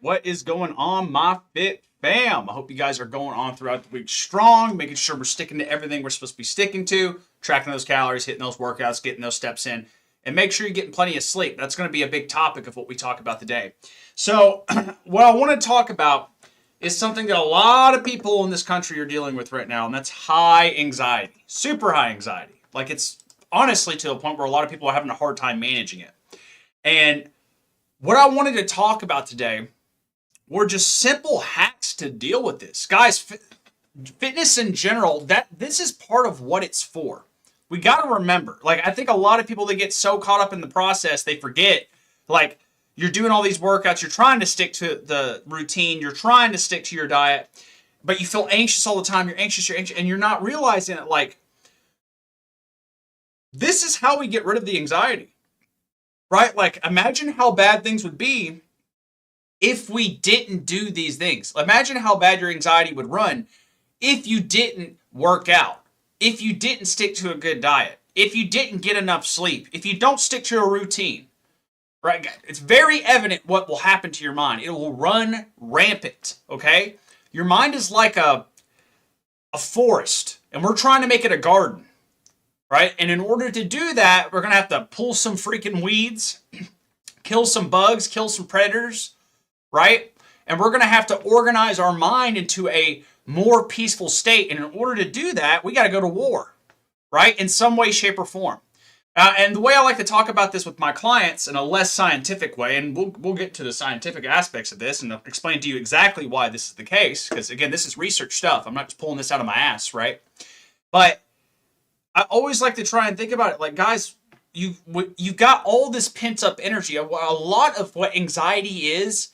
What is going on, my fit fam? I hope you guys are going on throughout the week strong, making sure we're sticking to everything we're supposed to be sticking to, tracking those calories, hitting those workouts, getting those steps in, and make sure you're getting plenty of sleep. That's going to be a big topic of what we talk about today. So, what I want to talk about is something that a lot of people in this country are dealing with right now, and that's high anxiety, super high anxiety. Like, it's honestly to a point where a lot of people are having a hard time managing it. And what I wanted to talk about today were just simple hacks to deal with this. Guys, fitness in general, this is part of what it's for. We got to remember, like, I think a lot of people, they get so caught up in the process, they forget, like, you're doing all these workouts, you're trying to stick to the routine, you're trying to stick to your diet, but you feel anxious all the time, you're anxious, and you're not realizing it, like, this is how we get rid of the anxiety, right? Like, imagine how bad things would be if we didn't do these things. Imagine how bad your anxiety would run if you didn't work out, if you didn't stick to a good diet, if you didn't get enough sleep, if you don't stick to a routine, right? It's very evident what will happen to your mind. It will run rampant, okay? Your mind is like a forest, and we're trying to make it a garden, right? And in order to do that, we're going to have to pull some freaking weeds, kill some bugs, kill some predators, right? And we're going to have to organize our mind into a more peaceful state. And in order to do that, we got to go to war, right? In some way, shape, or form. And the way I like to talk about this with my clients in a less scientific way, and we'll get to the scientific aspects of this and I'll explain to you exactly why this is the case. Because again, this is research stuff. I'm not just pulling this out of my ass, right? But I always like to try and think about it like, guys, you got all this pent up energy. A lot of what anxiety is,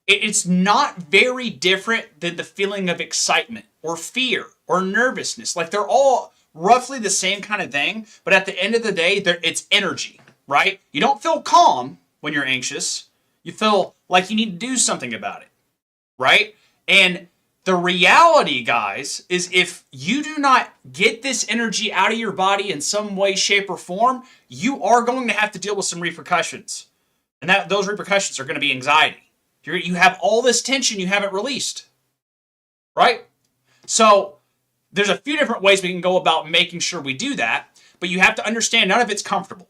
it's not very different than the feeling of excitement or fear or nervousness. Like, they're all roughly the same kind of thing, but at the end of the day, it's energy, right? You don't feel calm when you're anxious. You feel like you need to do something about it, right? And the reality, guys, is if you do not get this energy out of your body in some way, shape, or form, you are going to have to deal with some repercussions. And those repercussions are going to be anxiety. You have all this tension you haven't released, right? So there's a few different ways we can go about making sure we do that, but you have to understand none of it's comfortable,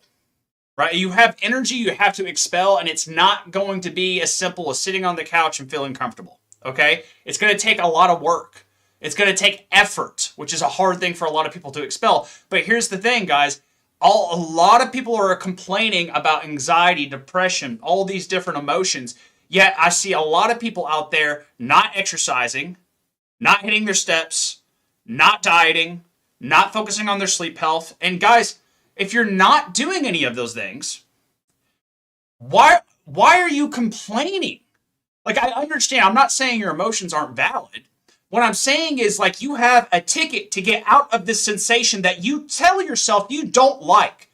right? You have energy you have to expel, and it's not going to be as simple as sitting on the couch and feeling comfortable, okay? It's going to take a lot of work. It's going to take effort, which is a hard thing for a lot of people to expel. But here's the thing, guys. A lot of people are complaining about anxiety, depression, all these different emotions. Yet I see a lot of people out there not exercising, not hitting their steps, not dieting, not focusing on their sleep health. And guys, if you're not doing any of those things, why are you complaining? Like, I understand, I'm not saying your emotions aren't valid. What I'm saying is, like, you have a ticket to get out of this sensation that you tell yourself you don't like.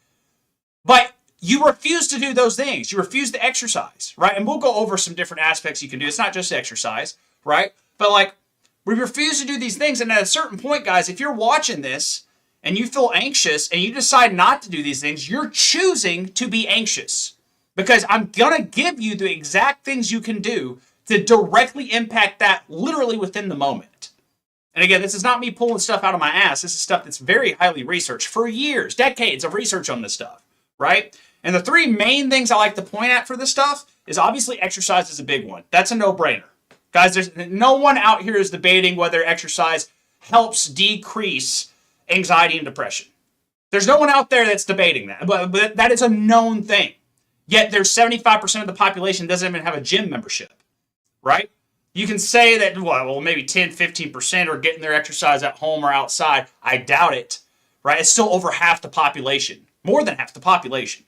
But you refuse to do those things. You refuse to exercise, right? And we'll go over some different aspects you can do. It's not just exercise, right? But, like, we refuse to do these things. And at a certain point, guys, if you're watching this and you feel anxious and you decide not to do these things, you're choosing to be anxious. Because I'm going to give you the exact things you can do to directly impact that literally within the moment. And again, this is not me pulling stuff out of my ass. This is stuff that's very highly researched for years, decades of research on this stuff, right? And the three main things I like to point at for this stuff is obviously exercise is a big one. That's a no-brainer. Guys, there's no one out here is debating whether exercise helps decrease anxiety and depression. There's no one out there that's debating that, but that is a known thing. Yet there's 75% of the population doesn't even have a gym membership, right? You can say that, well, maybe 10, 15% are getting their exercise at home or outside. I doubt it, right? It's still over half the population, more than half the population.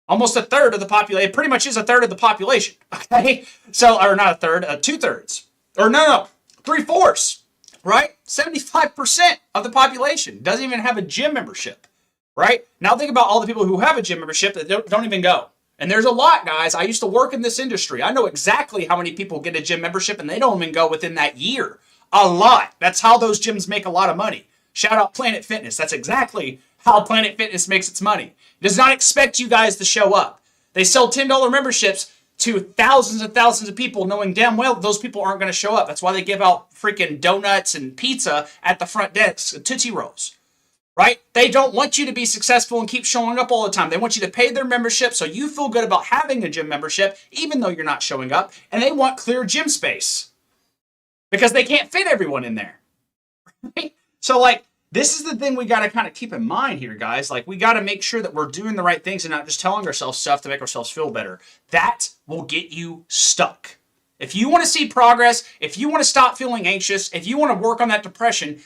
Almost a third of the population. It pretty much is a third of the population. Okay? So, or not a third, 2/3. Or no, 3/4, right? 75% of the population doesn't even have a gym membership, right? Now think about all the people who have a gym membership that don't even go. And there's a lot, guys. I used to work in this industry. I know exactly how many people get a gym membership and they don't even go within that year. A lot. That's how those gyms make a lot of money. Shout out Planet Fitness. That's exactly how Planet Fitness makes its money. It does not expect you guys to show up. They sell $10 memberships to thousands and thousands of people knowing damn well those people aren't going to show up. That's why they give out freaking donuts and pizza at the front desk, Tootsie Rolls, right? They don't want you to be successful and keep showing up all the time. They want you to pay their membership so you feel good about having a gym membership, even though you're not showing up. And they want clear gym space because they can't fit everyone in there. Right? So, like, this is the thing we got to kind of keep in mind here, guys. Like, we got to make sure that we're doing the right things and not just telling ourselves stuff to make ourselves feel better. That will get you stuck. If you want to see progress, if you want to stop feeling anxious, if you want to work on that depression,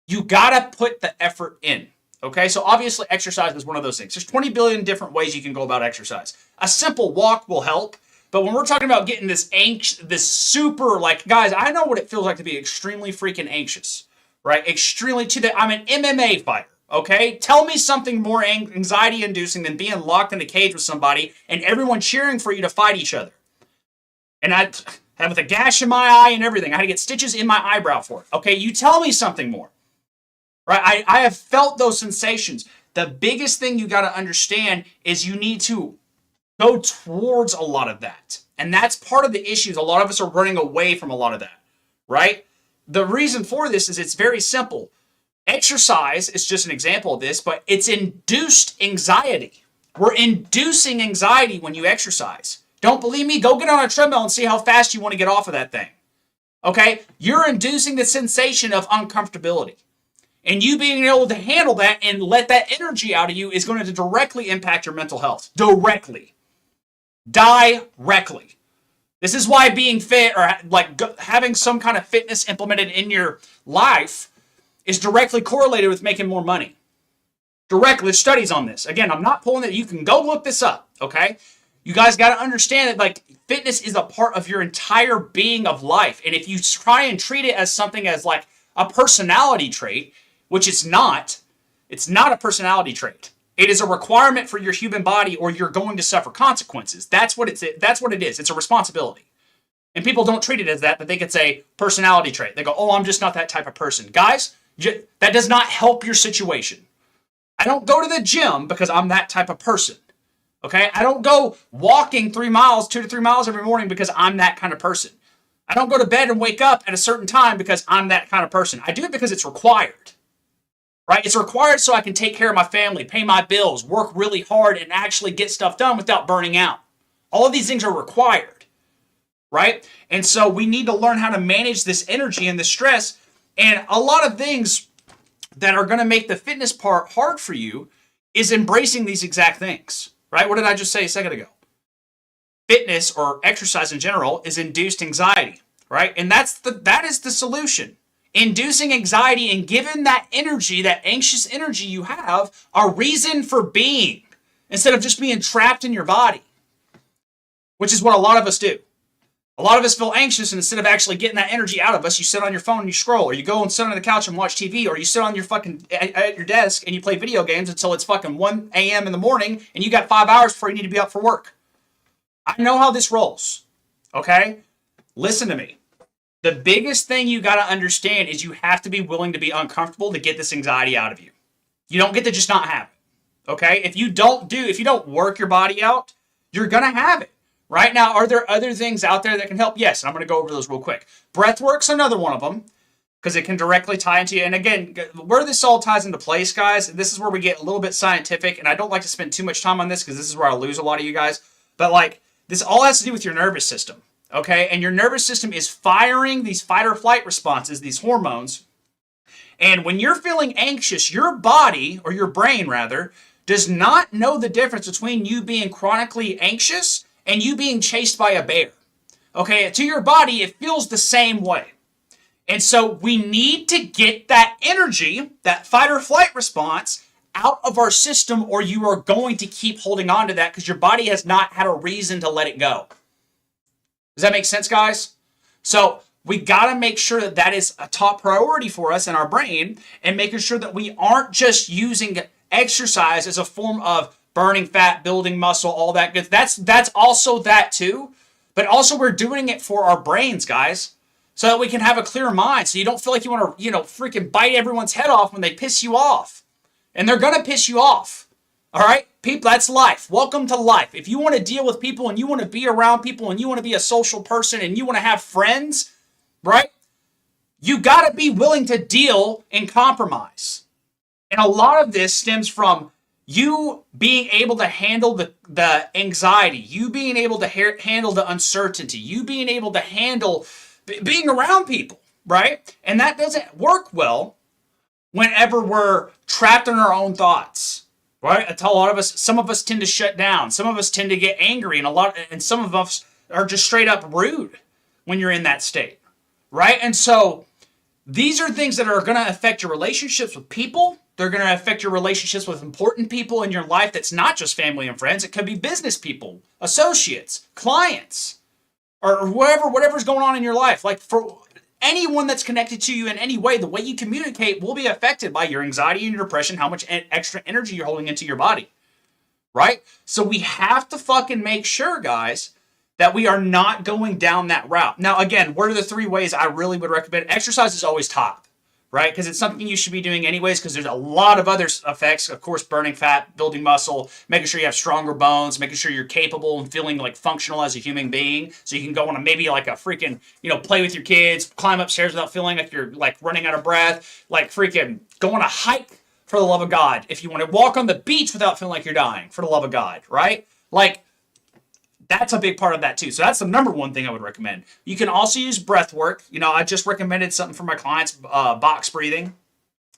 you got to put the effort in. Okay, so obviously exercise is one of those things. There's 20 billion different ways you can go about exercise. A simple walk will help. But when we're talking about getting this super, like, guys, I know what it feels like to be extremely freaking anxious, right? Extremely I'm an MMA fighter, okay? Tell me something more anxiety-inducing than being locked in a cage with somebody and everyone cheering for you to fight each other. And I have a gash in my eye and everything. I had to get stitches in my eyebrow for it. Okay, you tell me something more, right? I have felt those sensations. The biggest thing you got to understand is you need to go towards a lot of that. And that's part of the issues. A lot of us are running away from a lot of that, right? The reason for this is it's very simple. Exercise is just an example of this, but it's induced anxiety. We're inducing anxiety when you exercise. Don't believe me? Go get on a treadmill and see how fast you want to get off of that thing. Okay? You're inducing the sensation of uncomfortability. And you being able to handle that and let that energy out of you is going to directly impact your mental health. Directly. This is why being fit or like having some kind of fitness implemented in your life is directly correlated with making more money. Directly, there's studies on this. Again, I'm not pulling it. You can go look this up, okay? You guys got to understand that, like, fitness is a part of your entire being of life. And if you try and treat it as something as like a personality trait, which it's not a personality trait. It is a requirement for your human body or you're going to suffer consequences. That's what it is. It's a responsibility. And people don't treat it as that, but they could say personality trait. They go, oh, I'm just not that type of person. Guys, that does not help your situation. I don't go to the gym because I'm that type of person. Okay? I don't go walking 2 to 3 miles every morning because I'm that kind of person. I don't go to bed and wake up at a certain time because I'm that kind of person. I do it because it's required. Right? It's required so I can take care of my family, pay my bills, work really hard, and actually get stuff done without burning out. All of these things are required. Right? And so we need to learn how to manage this energy and the stress. And a lot of things that are going to make the fitness part hard for you is embracing these exact things. Right? What did I just say a second ago? Fitness or exercise in general is induced anxiety. Right? And that is the solution. Inducing anxiety and giving that energy, that anxious energy you have, a reason for being instead of just being trapped in your body, which is what a lot of us do. A lot of us feel anxious, and instead of actually getting that energy out of us, you sit on your phone and you scroll, or you go and sit on the couch and watch TV, or you sit on your at your desk and you play video games until it's fucking 1 a.m. in the morning and you got 5 hours before you need to be up for work. I know how this rolls, okay? Listen to me. The biggest thing you got to understand is you have to be willing to be uncomfortable to get this anxiety out of you. You don't get to just not have it. Okay? If you don't work your body out, you're going to have it. Right? Now, are there other things out there that can help? Yes, and I'm going to go over those real quick. Breathwork's another one of them because it can directly tie into you. And again, where this all ties into place, guys, this is where we get a little bit scientific, and I don't like to spend too much time on this because this is where I lose a lot of you guys. But like, this all has to do with your nervous system. Okay, and your nervous system is firing these fight or flight responses, these hormones. And when you're feeling anxious, your body, or your brain rather, does not know the difference between you being chronically anxious and you being chased by a bear. Okay, to your body, it feels the same way. And so we need to get that energy, that fight or flight response, out of our system, or you are going to keep holding on to that because your body has not had a reason to let it go. Does that make sense, guys? So we got to make sure that that is a top priority for us in our brain, and making sure that we aren't just using exercise as a form of burning fat, building muscle, all that good. That's also that too, but also we're doing it for our brains, guys, so that we can have a clear mind, so you don't feel like you want to, freaking bite everyone's head off when they piss you off. And they're going to piss you off. All right, people, that's life. Welcome to life. If you want to deal with people and you want to be around people and you want to be a social person and you want to have friends, right? You got to be willing to deal and compromise. And a lot of this stems from you being able to handle the anxiety, you being able to handle the uncertainty, you being able to handle being around people, right? And that doesn't work well whenever we're trapped in our own thoughts, right? I tell a lot of us, some of us tend to shut down, some of us tend to get angry, and some of us are just straight up rude when you're in that state, right? And so these are things that are going to affect your relationships with people. They're going to affect your relationships with important people in your life that's not just family and friends. It could be business people, associates, clients, or whatever's going on in your life. Like for anyone that's connected to you in any way, the way you communicate will be affected by your anxiety and your depression, how much extra energy you're holding into your body, right? So we have to fucking make sure, guys, that we are not going down that route. Now, again, what are the 3 ways I really would recommend? Exercise is always top, right? Because it's something you should be doing anyways, because there's a lot of other effects. Of course, burning fat, building muscle, making sure you have stronger bones, making sure you're capable and feeling like functional as a human being. So you can go on maybe like a freaking, play with your kids, climb upstairs without feeling like you're like running out of breath, like freaking go on a hike for the love of God. If you want to walk on the beach without feeling like you're dying, for the love of God, right? Like, that's a big part of that too. So that's the number 1 thing I would recommend. You can also use breath work. I just recommended something for my clients, box breathing.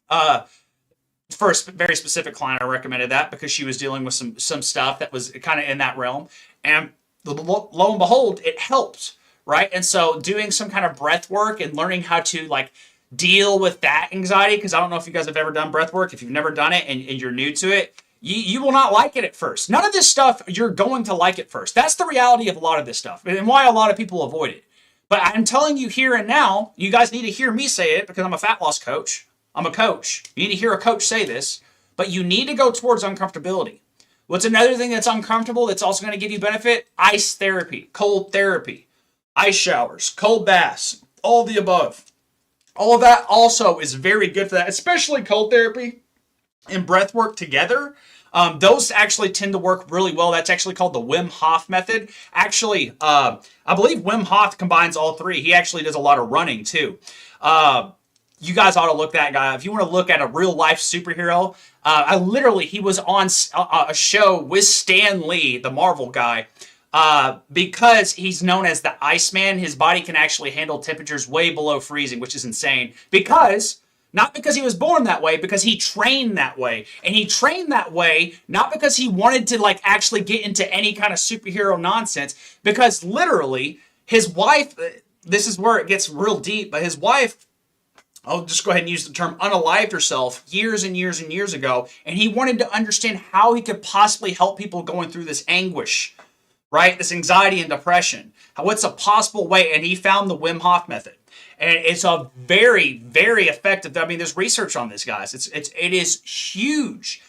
For a very specific client, I recommended that because she was dealing with some stuff that was kind of in that realm. And lo and behold, it helped, right? And so doing some kind of breath work and learning how to like deal with that anxiety, because I don't know if you guys have ever done breath work. If you've never done it and you're new to it, you will not like it at first. None of this stuff, you're going to like it first. That's the reality of a lot of this stuff and why a lot of people avoid it. But I'm telling you here and now, you guys need to hear me say it because I'm a fat loss coach. I'm a coach. You need to hear a coach say this, but you need to go towards uncomfortability. What's another thing that's uncomfortable that's also going to give you benefit? Ice therapy, cold therapy, ice showers, cold baths, all the above. All of that also is very good for that, especially cold therapy and breath work together. Those actually tend to work really well. That's actually called the Wim Hof method. Actually, I believe Wim Hof combines all 3. He actually does a lot of running too. You guys ought to look that guy up. If you want to look at a real life superhero, he was on a show with Stan Lee, the Marvel guy, because he's known as the Iceman. His body can actually handle temperatures way below freezing, which is insane. Not because he was born that way, because he trained that way. And he trained that way not because he wanted to like actually get into any kind of superhero nonsense, because literally his wife, this is where it gets real deep, but his wife, I'll just go ahead and use the term, unalived herself years and years and years ago. And he wanted to understand how he could possibly help people going through this anguish, right? This anxiety and depression. What's a possible way? And he found the Wim Hof method. And it's a very, very effective. I mean, there's research on this, guys. It is huge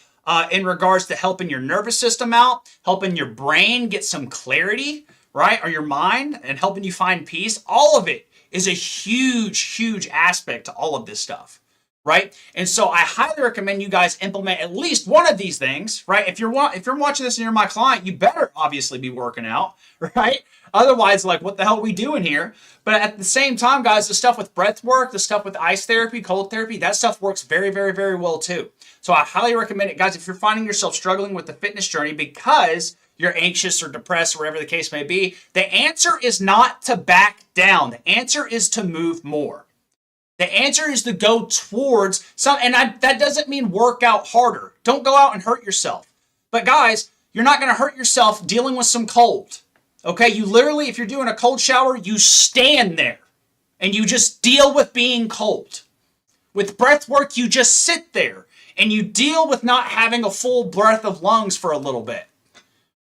in regards to helping your nervous system out, helping your brain get some clarity, right, or your mind, and helping you find peace. All of it is a huge, huge aspect to all of this stuff, right? And so I highly recommend you guys implement at least one of these things, right? If you're watching this and you're my client, you better obviously be working out, right? Otherwise, like, what the hell are we doing here? But at the same time, guys, the stuff with breath work, the stuff with ice therapy, cold therapy, that stuff works very, very, very well too. So I highly recommend it, guys, if you're finding yourself struggling with the fitness journey because you're anxious or depressed or whatever the case may be, the answer is not to back down. The answer is to move more. The answer is to go towards that doesn't mean work out harder. Don't go out and hurt yourself. But guys, you're not going to hurt yourself dealing with some cold. Okay, you literally, if you're doing a cold shower, you stand there and you just deal with being cold. With breath work, you just sit there and you deal with not having a full breath of lungs for a little bit.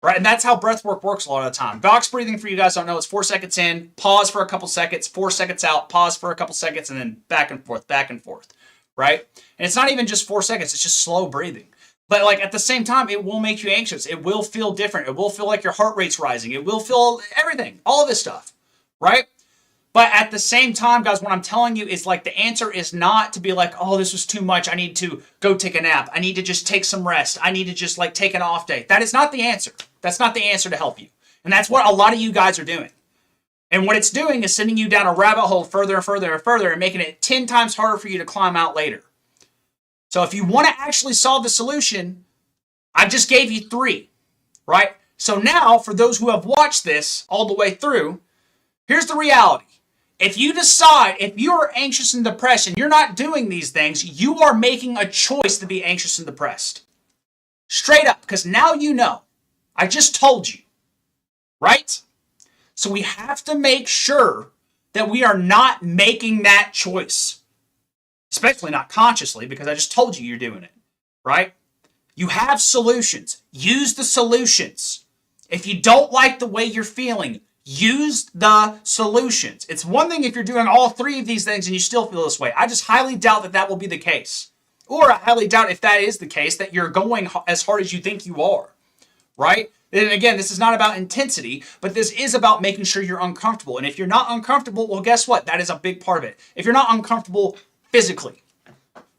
Right, and that's how breath work works a lot of the time. Box breathing, for you guys don't know, it's 4 seconds in, pause for a couple seconds, 4 seconds out, pause for a couple seconds, and then back and forth, right? And it's not even just 4 seconds, it's just slow breathing. But like at the same time, it will make you anxious. It will feel different. It will feel like your heart rate's rising. It will feel everything, all of this stuff, right? But at the same time, guys, what I'm telling you is like the answer is not to be like, oh, this was too much. I need to go take a nap. I need to just take some rest. I need to just like take an off day. That is not the answer. That's not the answer to help you. And that's what a lot of you guys are doing. And what it's doing is sending you down a rabbit hole further and further and further and making it 10 times harder for you to climb out later. So if you want to actually solve the solution, I just gave you 3, right? So now, for those who have watched this all the way through, here's the reality. If you decide, if you are anxious and depressed and you're not doing these things, you are making a choice to be anxious and depressed. Straight up, because now you know. I just told you, right? So we have to make sure that we are not making that choice. Especially not consciously, because I just told you you're doing it, right? You have solutions. Use the solutions. If you don't like the way you're feeling, use the solutions. It's one thing if you're doing all 3 of these things and you still feel this way. I just highly doubt that that will be the case. Or I highly doubt if that is the case that you're going as hard as you think you are, right? And again, this is not about intensity, but this is about making sure you're uncomfortable. And if you're not uncomfortable, well, guess what? That is a big part of it. If you're not uncomfortable physically,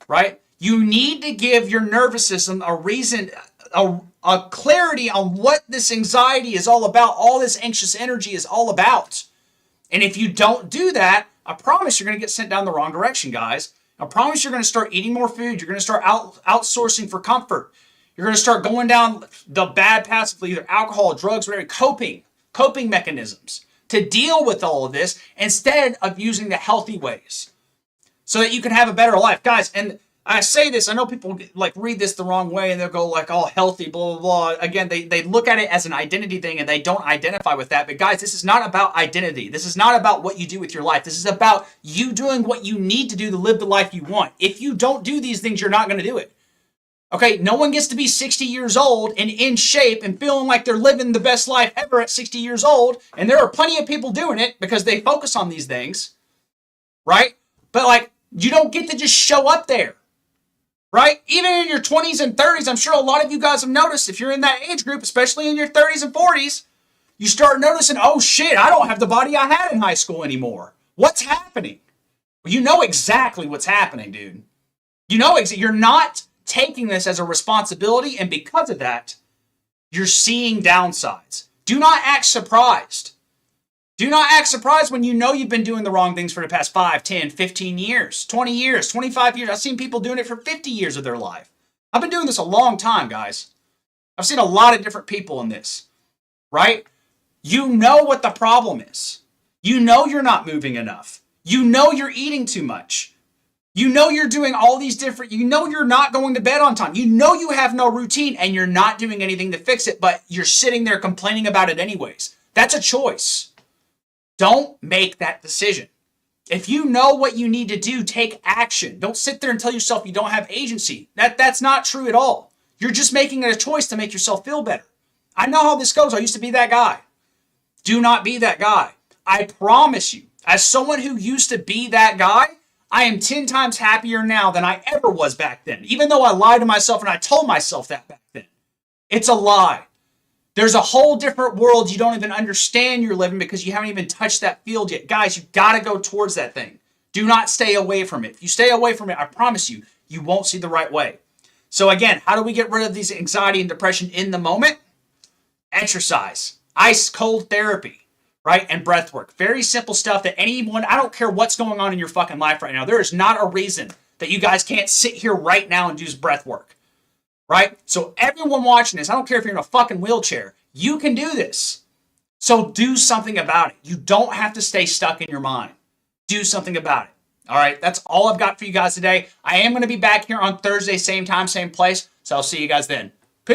right? You need to give your nervous system a reason, a clarity on what this anxiety is all about, all this anxious energy is all about. And if you don't do that, I promise you're going to get sent down the wrong direction, guys. I promise you're going to start eating more food. You're going to start outsourcing for comfort. You're going to start going down the bad paths of either alcohol, drugs, whatever, coping mechanisms to deal with all of this instead of using the healthy ways so that you can have a better life. Guys, and I say this, I know people like read this the wrong way and they'll go like, oh, healthy, blah, blah, blah. Again, they look at it as an identity thing and they don't identify with that. But guys, this is not about identity. This is not about what you do with your life. This is about you doing what you need to do to live the life you want. If you don't do these things, you're not going to do it. Okay, no one gets to be 60 years old and in shape and feeling like they're living the best life ever at 60 years old. And there are plenty of people doing it because they focus on these things, right? But like, you don't get to just show up there. Right? Even in your 20s and 30s, I'm sure a lot of you guys have noticed, if you're in that age group, especially in your 30s and 40s, you start noticing, oh shit, I don't have the body I had in high school anymore. What's happening? Well, you know exactly what's happening, dude. You know, you're not taking this as a responsibility, and because of that, you're seeing downsides. Do not act surprised. Do not act surprised when you know you've been doing the wrong things for the past 5, 10, 15 years, 20 years, 25 years. I've seen people doing it for 50 years of their life. I've been doing this a long time, guys. I've seen a lot of different people in this, right? You know what the problem is. You know you're not moving enough. You know you're eating too much. You know you're doing all these different, you know you're not going to bed on time. You know you have no routine and you're not doing anything to fix it, but you're sitting there complaining about it anyways. That's a choice. Don't make that decision. If you know what you need to do, take action. Don't sit there and tell yourself you don't have agency. That's not true at all. You're just making a choice to make yourself feel better. I know how this goes. I used to be that guy. Do not be that guy. I promise you, as someone who used to be that guy, I am 10 times happier now than I ever was back then. Even though I lied to myself and I told myself that back then. It's a lie. There's a whole different world you don't even understand you're living because you haven't even touched that field yet. Guys, you've got to go towards that thing. Do not stay away from it. If you stay away from it, I promise you, you won't see the right way. So again, how do we get rid of these anxiety and depression in the moment? Exercise, ice cold therapy, right? And breath work. Very simple stuff that anyone, I don't care what's going on in your fucking life right now. There is not a reason that you guys can't sit here right now and do breath work. Right? So everyone watching this, I don't care if you're in a fucking wheelchair, you can do this. So do something about it. You don't have to stay stuck in your mind. Do something about it. All right, that's all I've got for you guys today. I am going to be back here on Thursday, same time, same place. So I'll see you guys then.